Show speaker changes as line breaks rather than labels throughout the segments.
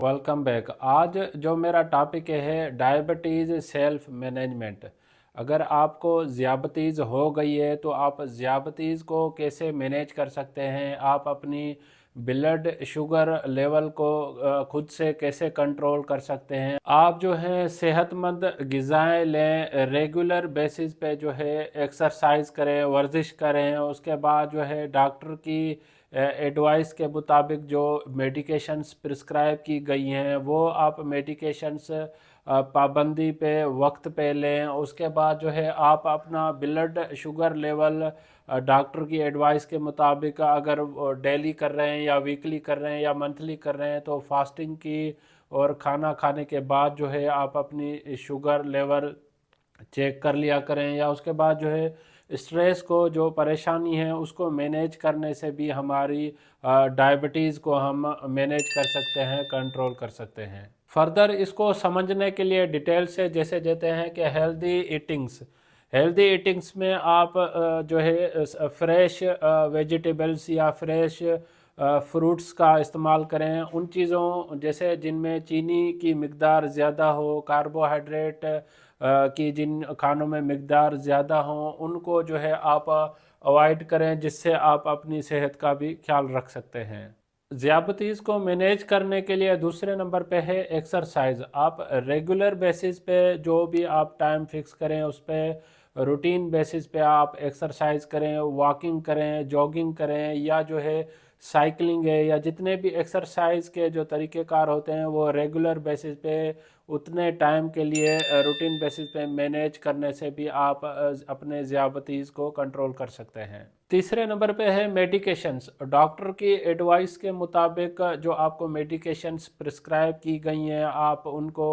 Welcome back. आज जो मेरा टॉपिक है डायबिटीज़ सेल्फ मैनेजमेंट। अगर आपको ज़ियाबतीज़ हो गई है तो आप ज़ियाबतीज़ को कैसे मैनेज कर सकते हैं, आप अपनी ब्लड शुगर लेवल को खुद से कैसे कंट्रोल कर सकते हैं। आप जो है सेहतमंद ग़िज़ाएँ लें, रेगुलर बेसिस पे जो है एक्सरसाइज करें, वर्जिश करें। उसके बाद जो है डॉक्टर की एडवाइस के मुताबिक जो मेडिकेशंस प्रिस्क्राइब की गई हैं वो आप मेडिकेशंस पाबंदी पे वक्त पे लें। उसके बाद जो है आप अपना ब्लड शुगर लेवल डॉक्टर की एडवाइस के मुताबिक अगर डेली कर रहे हैं या वीकली कर रहे हैं या मंथली कर रहे हैं तो फास्टिंग की और खाना खाने के बाद जो है आप अपनी शुगर लेवल चेक कर लिया करें। या उसके बाद जो है स्ट्रेस को, जो परेशानी है उसको मैनेज करने से भी हमारी डायबिटीज़ को हम मैनेज कर सकते हैं, कंट्रोल कर सकते हैं। फर्दर इसको समझने के लिए डिटेल से जैसे देते हैं कि हेल्दी ईटिंग्स में आप जो है फ्रेश वेजिटेबल्स या फ्रेश फ्रूट्स का इस्तेमाल करें। उन चीज़ों जैसे जिनमें चीनी की मिकदार ज़्यादा हो, कार्बोहाइड्रेट की जिन खानों में मिकदार ज़्यादा हो, उनको जो है आप अवॉइड करें, जिससे आप अपनी सेहत का भी ख्याल रख सकते हैं। ज़ियाबतीज़ को मैनेज करने के लिए दूसरे नंबर पे है एक्सरसाइज। आप रेगुलर बेसिस पे जो भी आप टाइम फिक्स करें उस पर रूटीन बेसिस पे आप एक्सरसाइज करें, वॉकिंग करें, जॉगिंग करें, या जो है साइकिलिंग है, या जितने भी एक्सरसाइज के जो तरीक़ेकार होते हैं वो रेगुलर बेसिस पे उतने टाइम के लिए रूटीन बेसिस पे मैनेज करने से भी आप अपने ज़ियाबतीज़ को कंट्रोल कर सकते हैं। तीसरे नंबर पे है मेडिकेशंस। डॉक्टर की एडवाइस के मुताबिक जो आपको मेडिकेशंस प्रिस्क्राइब की गई हैं आप उनको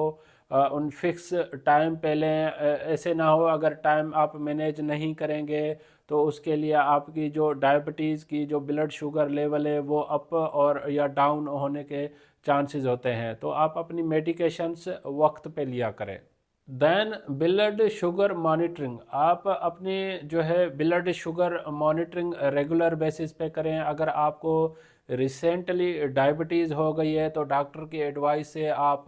उन फिक्स टाइम पे लें। ऐसे ना हो अगर टाइम आप मैनेज नहीं करेंगे तो उसके लिए आपकी जो डायबिटीज़ की जो ब्लड शुगर लेवल है वो अप और या डाउन होने के चांसेस होते हैं। तो आप अपनी मेडिकेशंस वक्त पे लिया करें। Then blood sugar monitoring. आप अपनी जो है blood sugar monitoring regular basis पे करें। अगर आपको रिसेंटली डायबिटीज़ हो गई है तो डॉक्टर की एडवाइस से आप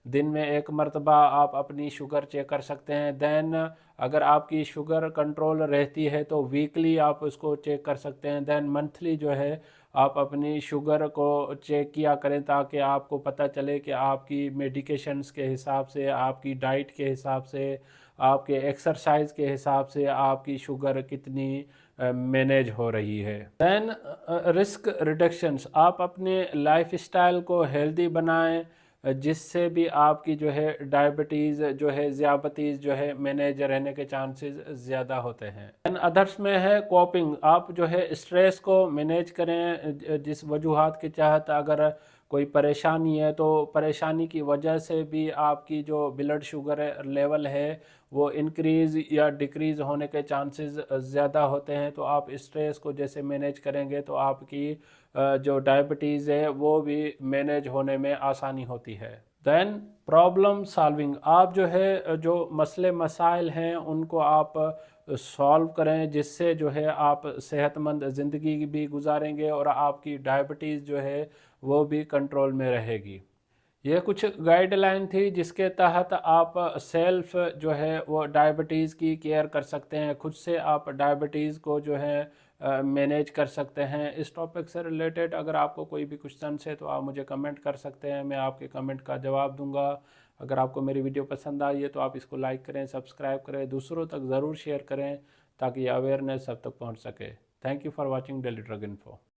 दिन में एक मरतबा आप अपनी शुगर चेक कर सकते हैं। देन अगर आपकी शुगर कंट्रोल रहती है तो वीकली आप उसको चेक कर सकते हैं। देन मंथली जो है आप अपनी शुगर को चेक किया करें ताकि आपको पता चले कि आपकी मेडिकेशंस के हिसाब से, आपकी डाइट के हिसाब से, आपके एक्सरसाइज के हिसाब से आपकी शुगर कितनी मैनेज हो रही है। Then risk reductions. आप अपने लाइफ स्टाइल को हेल्दी बनाएं जिससे भी आपकी जो है डायबिटीज़ जो है ज़ियाबतीज़ जो है मैनेज रहने के चांसेस ज़्यादा होते हैं। एंड अदर्स में है कोपिंग। आप जो है स्ट्रेस को मैनेज करें। जिस वजूहात के तहत अगर कोई परेशानी है तो परेशानी की वजह से भी आपकी जो ब्लड शुगर लेवल है वो इंक्रीज़ या डिक्रीज़ होने के चांसेस ज़्यादा होते हैं। तो आप स्ट्रेस को जैसे मैनेज करेंगे तो आपकी जो डायबिटीज़ है वो भी मैनेज होने में आसानी होती है। Then problem solving. आप जो है जो मसले मसाइल हैं उनको आप सॉल्व करें जिससे जो है आप सेहतमंद ज़िंदगी भी गुजारेंगे और आपकी डायबिटीज़ जो है वो भी कंट्रोल में रहेगी। ये कुछ गाइडलाइन थी जिसके तहत आप सेल्फ जो है वो डायबिटीज़ की केयर कर सकते हैं। खुद से आप डायबिटीज़ को जो है मैनेज कर सकते हैं। इस टॉपिक से रिलेटेड अगर आपको कोई भी क्वेश्चन है तो आप मुझे कमेंट कर सकते हैं, मैं आपके कमेंट का जवाब दूंगा। अगर आपको मेरी वीडियो पसंद आई है तो आप इसको लाइक करें, सब्सक्राइब करें, दूसरों तक ज़रूर शेयर करें ताकि अवेयरनेस सब तक पहुँच सके। Thank you for watching daily drug info.